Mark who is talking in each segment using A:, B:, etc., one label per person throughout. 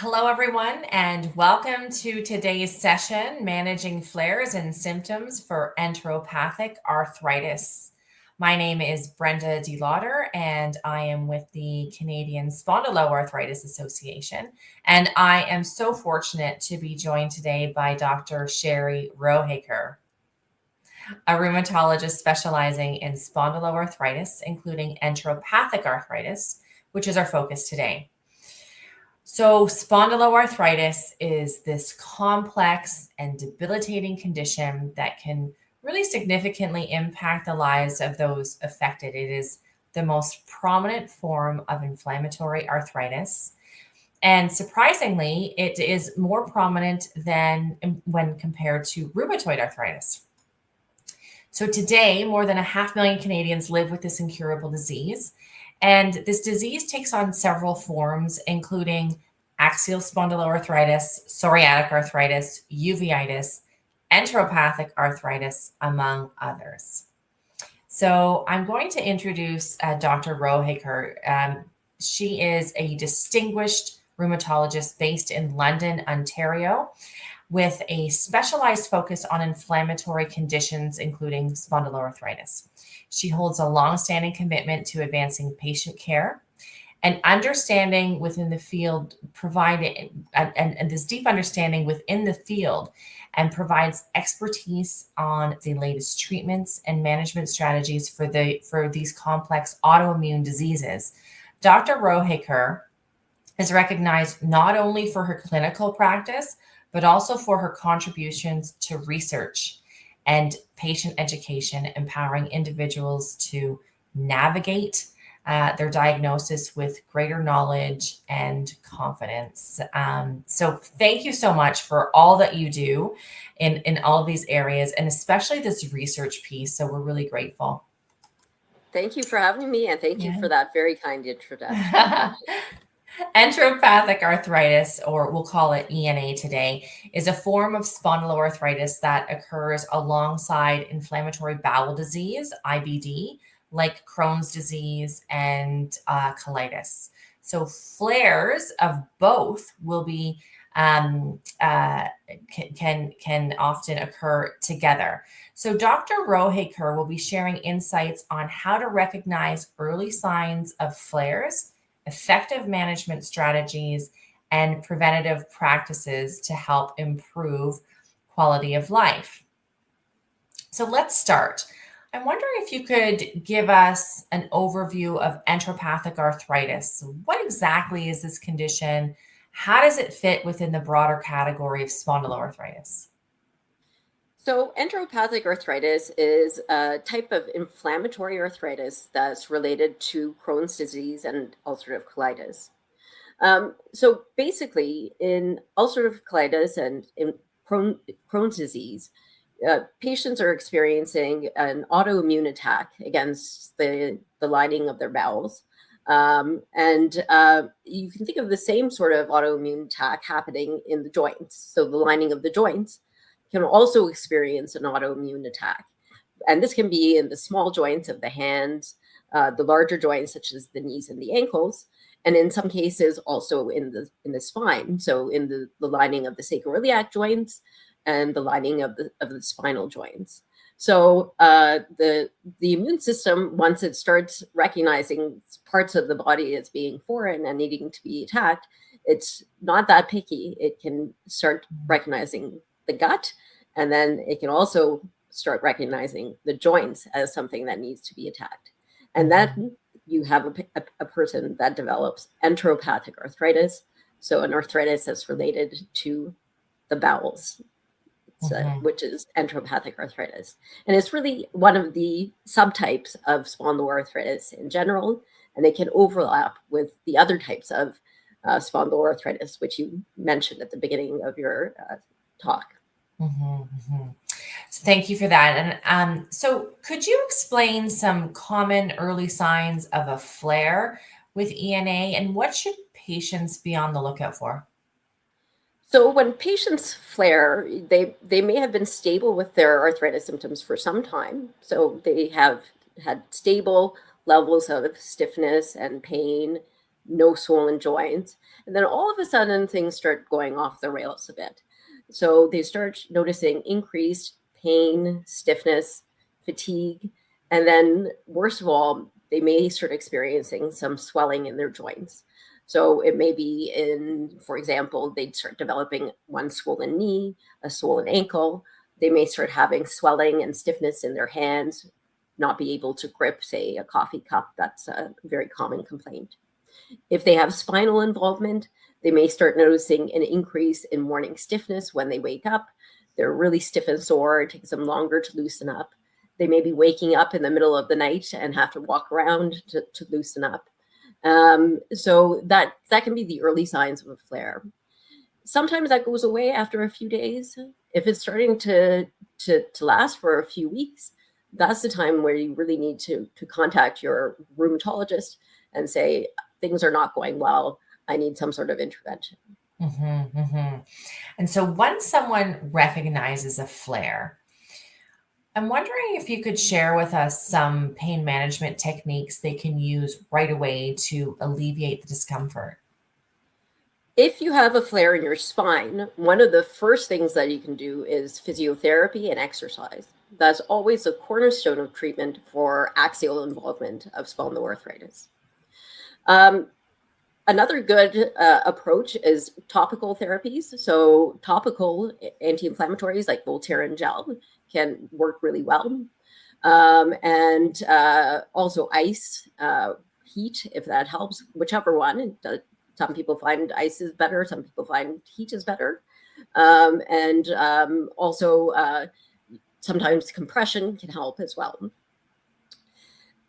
A: Hello, everyone, and welcome to today's session, Managing Flares and Symptoms for Enteropathic Arthritis. My name is Brenda Delodder, and I am with the Canadian Spondyloarthritis Association. And I am so fortunate to be joined today by Dr. Sherry Rohekar, a rheumatologist specializing in spondyloarthritis, including enteropathic arthritis, which is our focus today. So, spondyloarthritis is this complex and debilitating condition that can really significantly impact the lives of those affected. It is the most prominent form of inflammatory arthritis. And surprisingly, it is more prominent than when compared to rheumatoid arthritis. So today, more than 500,000 Canadians live with this incurable disease. And this disease takes on several forms, including axial spondyloarthritis, psoriatic arthritis, uveitis, enteropathic arthritis, among others. So I'm going to introduce Dr. Rohekar. She is a distinguished rheumatologist based in London, Ontario, with a specialized focus on inflammatory conditions, including spondyloarthritis. She holds a longstanding commitment to advancing patient care and understanding within the field, providing and this deep understanding within the field, and provides expertise on the latest treatments and management strategies for these complex autoimmune diseases. Dr. Rohekar is recognized not only for her clinical practice, but also for her contributions to research and patient education, empowering individuals to navigate their diagnosis with greater knowledge and confidence. So thank you so much for all that you do in all of these areas, and especially this research piece. So we're really grateful.
B: Thank you for having me, and thank you for that very kind introduction.
A: Enteropathic arthritis, or we'll call it ENA today, is a form of spondyloarthritis that occurs alongside inflammatory bowel disease, IBD, like Crohn's disease and colitis. So flares of both will be can often occur together. So Dr. Rohekar will be sharing insights on how to recognize early signs of flares, effective management strategies, and preventative practices to help improve quality of life. So let's start. I'm wondering if you could give us an overview of enteropathic arthritis. What exactly is this condition? How does it fit within the broader category of spondyloarthritis?
B: So, enteropathic arthritis is a type of inflammatory arthritis that's related to Crohn's disease and ulcerative colitis. So, basically, in ulcerative colitis and in Crohn's disease, patients are experiencing an autoimmune attack against the lining of their bowels. And you can think of the same sort of autoimmune attack happening in the joints. So, the lining of the joints can also experience an autoimmune attack. And this can be in the small joints of the hands, the larger joints, such as the knees and the ankles, and in some cases also in the spine. So in the lining of the sacroiliac joints and the lining of the spinal joints. So the immune system, once it starts recognizing parts of the body as being foreign and needing to be attacked, it's not that picky. It can start recognizing the gut, and then it can also start recognizing the joints as something that needs to be attacked. And then you have a person that develops enteropathic arthritis, so an arthritis that's related to the bowels, which is enteropathic arthritis. And it's really one of the subtypes of spondyloarthritis in general, and they can overlap with the other types of spondyloarthritis, which you mentioned at the beginning of your talk.
A: So thank you for that. And so could you explain some common early signs of a flare with ENA, and what should patients be on the lookout for?
B: So when patients flare, they may have been stable with their arthritis symptoms for some time. So they have had stable levels of stiffness and pain no swollen joints. And then all of a sudden, things start going off the rails a bit. So they start noticing increased pain, stiffness, fatigue, and then worst of all, they may start experiencing some swelling in their joints. So it may be for example, they'd start developing one swollen knee, a swollen ankle. They may start having swelling and stiffness in their hands, not be able to grip, say, a coffee cup. That's a very common complaint. If they have spinal involvement, they may start noticing an increase in morning stiffness when they wake up. They're really stiff and sore. It takes them longer to loosen up. They may be waking up in the middle of the night and have to walk around to loosen up. So that can be the early signs of a flare. Sometimes that goes away after a few days. If it's starting to last for a few weeks, that's the time where you really need to contact your rheumatologist and say, things are not going well. I need some sort of intervention.
A: Mm-hmm, mm-hmm. And so once someone recognizes a flare, I'm wondering if you could share with us some pain management techniques they can use right away to alleviate the discomfort.
B: If you have a flare in your spine, one of the first things that you can do is physiotherapy and exercise. That's always a cornerstone of treatment for axial involvement of spondyloarthritis. Another good approach is topical therapies. So topical anti-inflammatories like Voltaren gel can work really well. And also ice, heat, if that helps, whichever one. Some people find ice is better. Some people find heat is better. Also sometimes compression can help as well.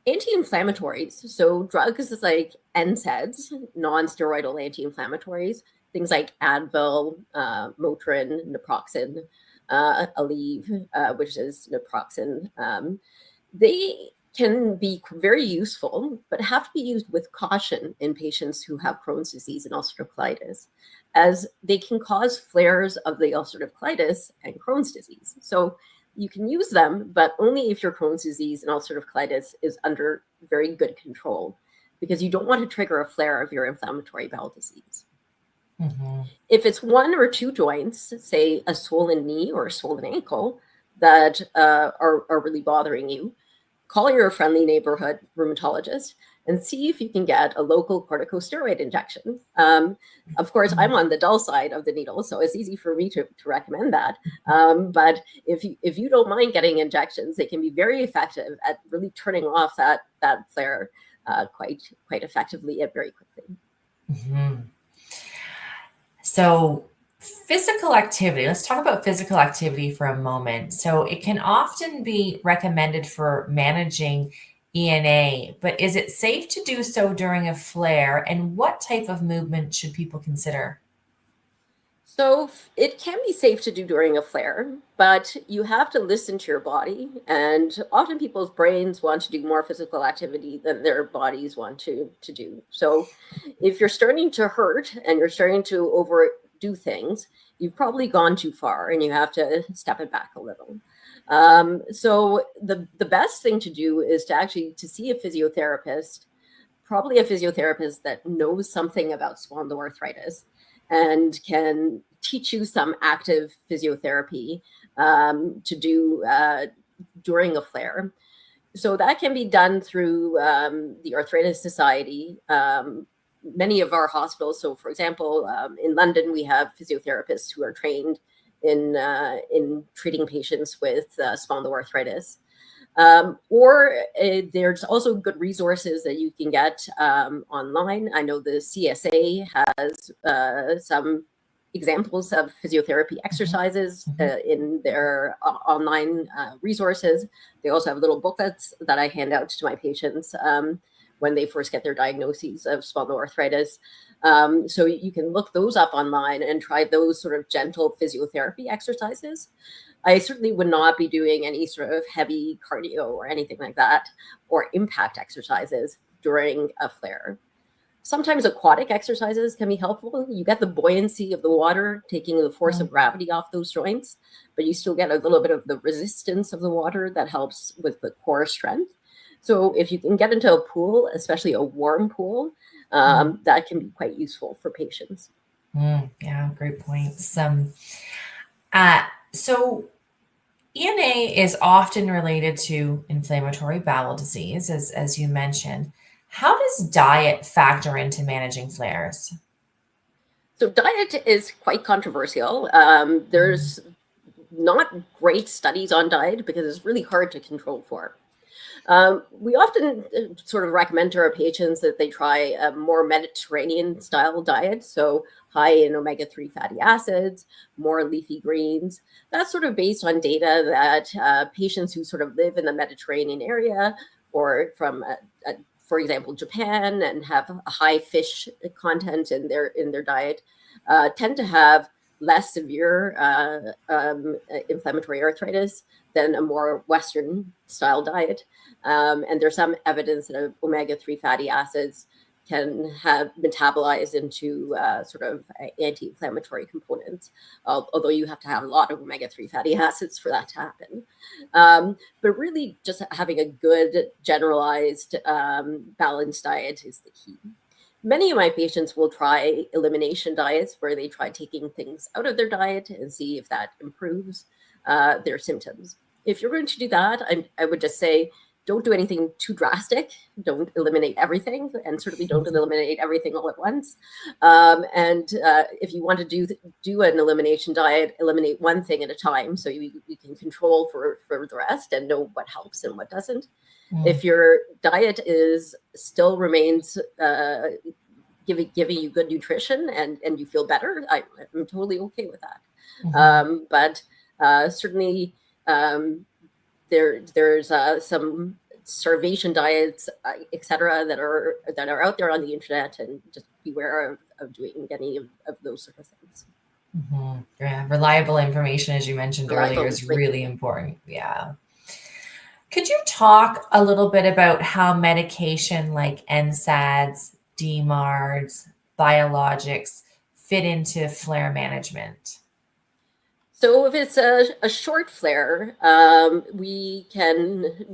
B: Anti-inflammatories, so drugs like NSAIDs, non-steroidal anti-inflammatories, things like Advil, Motrin, naproxen, Aleve, which is naproxen, they can be very useful, but have to be used with caution in patients who have Crohn's disease and ulcerative colitis, as they can cause flares of the ulcerative colitis and Crohn's disease. So you can use them, but only if your Crohn's disease and ulcerative colitis is under very good control, because you don't want to trigger a flare of your inflammatory bowel disease. Mm-hmm. If it's one or two joints, say a swollen knee or a swollen ankle, that are really bothering you, call your friendly neighborhood rheumatologist and see if you can get a local corticosteroid injection. Of course, I'm on the dull side of the needle, so it's easy for me to recommend that. But if you don't mind getting injections, they can be very effective at really turning off that flare quite effectively and very quickly.
A: Mm-hmm. So physical activity, let's talk about physical activity for a moment. So it can often be recommended for managing ENA, but is it safe to do so during a flare? And what type of movement should people consider?
B: So it can be safe to do during a flare, but you have to listen to your body. And often people's brains want to do more physical activity than their bodies want to do. So if you're starting to hurt and you're starting to overdo things, you've probably gone too far and you have to step it back a little. So the best thing to do is to see a physiotherapist, probably a physiotherapist that knows something about spondyloarthritis and can teach you some active physiotherapy to do during a flare. So that can be done through the Arthritis Society. Many of our hospitals, so for example, in London, we have physiotherapists who are trained in treating patients with spondyloarthritis. Or there's also good resources that you can get online. I know the CSA has some examples of physiotherapy exercises in their online resources. They also have little booklets that I hand out to my patients when they first get their diagnoses of spondyloarthritis. So you can look those up online and try those sort of gentle physiotherapy exercises. I certainly would not be doing any sort of heavy cardio or anything like that, or impact exercises during a flare. Sometimes aquatic exercises can be helpful. You get the buoyancy of the water, taking the force of gravity off those joints, but you still get a little bit of the resistance of the water that helps with the core strength. So if you can get into a pool, especially a warm pool, that can be quite useful for patients.
A: Yeah, great points. So ENA is often related to inflammatory bowel disease, as you mentioned. How does diet factor into managing flares?
B: So diet is quite controversial. There's not great studies on diet because it's really hard to control for. We often sort of recommend to our patients that they try a more Mediterranean style diet, so high in omega-3 fatty acids, more leafy greens. That's sort of based on data that patients who sort of live in the Mediterranean area or from, for example, Japan and have a high fish content in their diet tend to have less severe inflammatory arthritis than a more Western style diet. And there's some evidence that omega-3 fatty acids can have metabolized into sort of anti-inflammatory components, although you have to have a lot of omega-3 fatty acids for that to happen. But really just having a good generalized balanced diet is the key. Many of my patients will try elimination diets where they try taking things out of their diet and see if that improves their symptoms. If you're going to do that, I would just say, don't do anything too drastic. Don't eliminate everything, and certainly don't eliminate everything all at once. If you want to do an elimination diet, eliminate one thing at a time so you can control for the rest and know what helps and what doesn't. If your diet still remains giving you good nutrition and you feel better, I'm totally okay with that. But certainly there's some starvation diets, etc., that are out there on the internet, and just beware of doing any of those sort of things.
A: Yeah, reliable information, as you mentioned earlier, is really important. Yeah. Could you talk a little bit about how medication like NSAIDs, DMARDs, biologics fit into flare management?
B: So if it's a short flare, we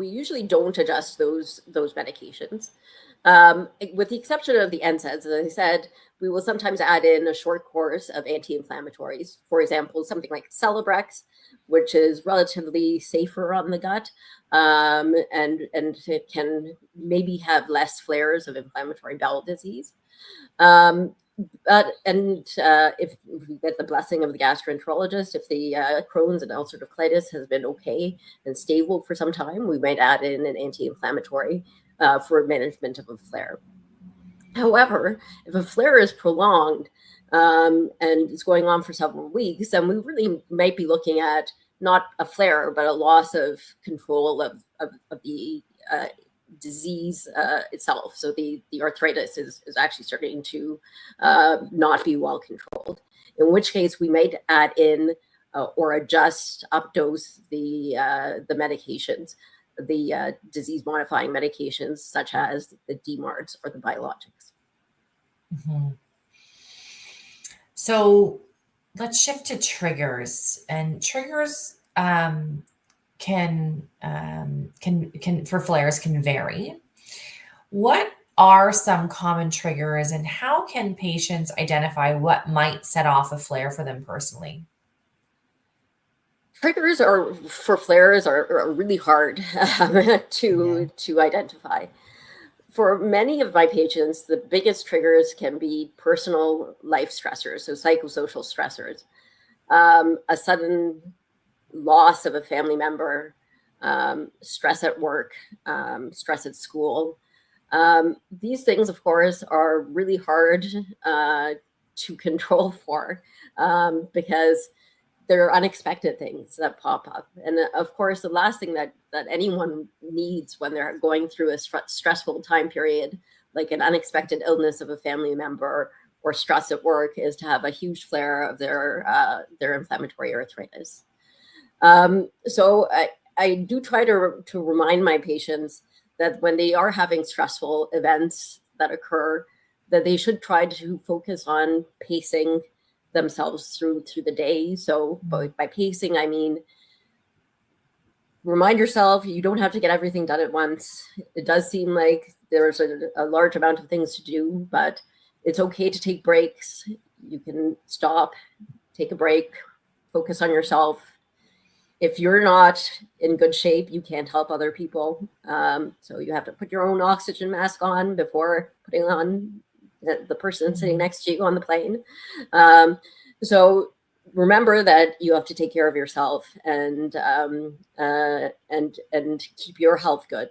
B: usually don't adjust those medications. With the exception of the NSAIDs, as I said, we will sometimes add in a short course of anti-inflammatories. For example, something like Celebrex, which is relatively safer on the gut, and it can maybe have less flares of inflammatory bowel disease. If we get the blessing of the gastroenterologist, if the Crohn's and ulcerative colitis has been okay and stable for some time, we might add in an anti-inflammatory for management of a flare. However, if a flare is prolonged and it's going on for several weeks, then we really might be looking at not a flare, but a loss of control of the disease itself. So the arthritis is actually starting to not be well controlled, in which case we might add in or adjust, updose the medications, the disease modifying medications such as the DMARDs or the biologics.
A: So let's shift to triggers, and triggers can for flares can vary. What are some common triggers, and how can patients identify what might set off a flare for them personally?
B: Triggers for flares are really hard to identify. For many of my patients, the biggest triggers can be personal life stressors, so psychosocial stressors, a sudden loss of a family member, stress at work, stress at school. These things, of course, are really hard to control for because they're unexpected things that pop up. And of course, the last thing that anyone needs when they're going through a stressful time period, like an unexpected illness of a family member or stress at work, is to have a huge flare of their inflammatory arthritis. So I do try to remind my patients that when they are having stressful events that occur, that they should try to focus on pacing themselves through the day. So by pacing, I mean, remind yourself you don't have to get everything done at once. It does seem like there's a large amount of things to do, but it's okay to take breaks. You can stop, take a break, focus on yourself. If you're not in good shape, you can't help other people. So you have to put your own oxygen mask on before putting on the person sitting next to you on the plane. So remember that you have to take care of yourself and keep your health good.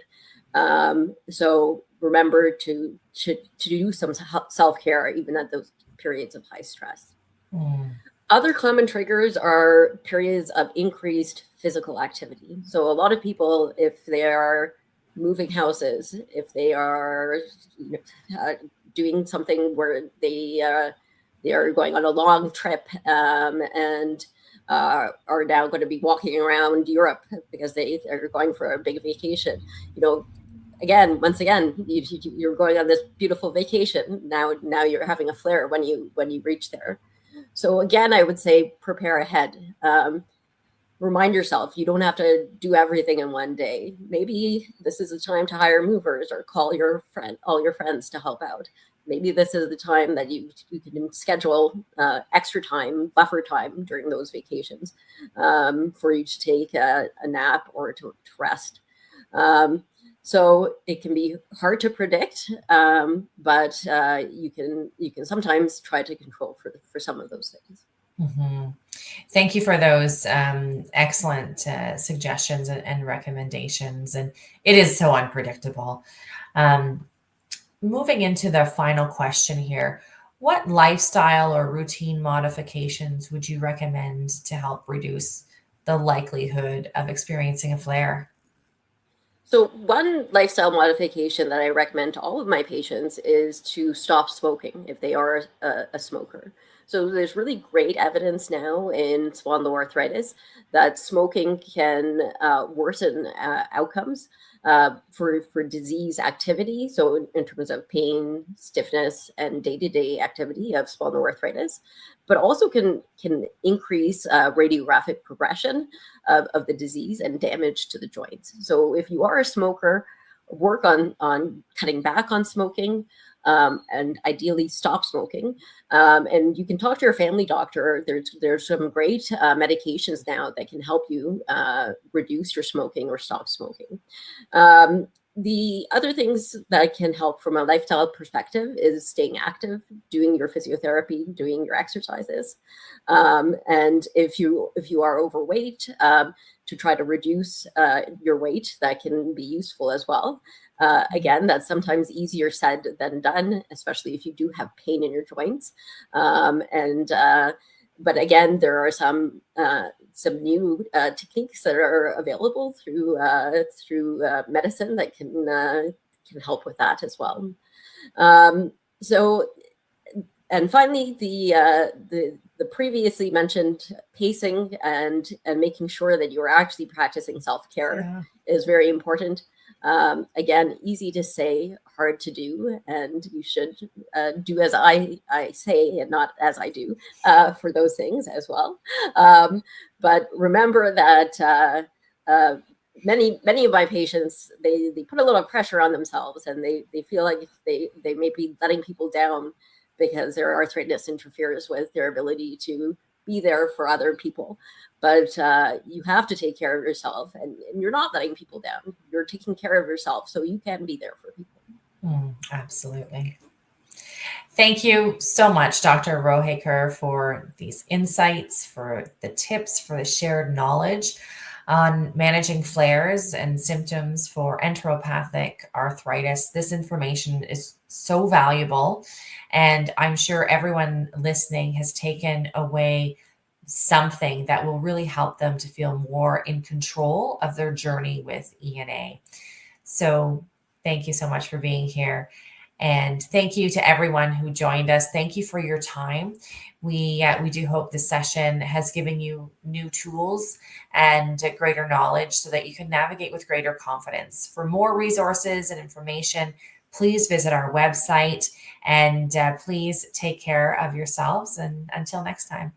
B: So remember to do some self-care even at those periods of high stress. Other common triggers are periods of increased physical activity. So a lot of people, if they are moving houses, if they are doing something where they are going on a long trip and are now going to be walking around Europe because they are going for a big vacation, once again, you're going on this beautiful vacation. Now you're having a flare when you reach there. So again, I would say prepare ahead. Remind yourself you don't have to do everything in one day. Maybe this is the time to hire movers or call all your friends to help out. Maybe this is the time that you can schedule extra time, buffer time during those vacations for you to take a nap or to rest. So it can be hard to predict, but you can sometimes try to control for some of those things.
A: Thank you for those excellent suggestions and recommendations. And it is so unpredictable. Moving into the final question here, what lifestyle or routine modifications would you recommend to help reduce the likelihood of experiencing a flare?
B: So one lifestyle modification that I recommend to all of my patients is to stop smoking if they are a smoker. So there's really great evidence now in spondyloarthritis that smoking can worsen outcomes for disease activity. So in terms of pain, stiffness, and day-to-day activity of spondyloarthritis, but also can increase radiographic progression of the disease and damage to the joints. So if you are a smoker, work on cutting back on smoking and ideally stop smoking. And you can talk to your family doctor. There's some great medications now that can help you reduce your smoking or stop smoking. The other things that can help from a lifestyle perspective is staying active, doing your physiotherapy, doing your exercises. And if you are overweight, to try to reduce your weight, that can be useful as well. Again, that's sometimes easier said than done, especially if you do have pain in your joints. But again, there are some new techniques that are available through medicine that can help with that as well. And finally, the previously mentioned pacing and making sure that you're actually practicing self-care is very important. Again, easy to say, hard to do, and you should do as I say and not as I do for those things as well. But remember that many of my patients, they put a little pressure on themselves, and they feel like they may be letting people down because their arthritis interferes with their ability to be there for other people. But you have to take care of yourself, and you're not letting people down. You're taking care of yourself, so you can be there for people.
A: Absolutely. Thank you so much, Dr. Rohekar, for these insights, for the tips, for the shared knowledge on managing flares and symptoms for enteropathic arthritis. This information is so valuable, and I'm sure everyone listening has taken away something that will really help them to feel more in control of their journey with ENA. So thank you so much for being here. And thank you to everyone who joined us. Thank you for your time. We do hope this session has given you new tools and greater knowledge so that you can navigate with greater confidence. For more resources and information, please visit our website, and please take care of yourselves. And until next time.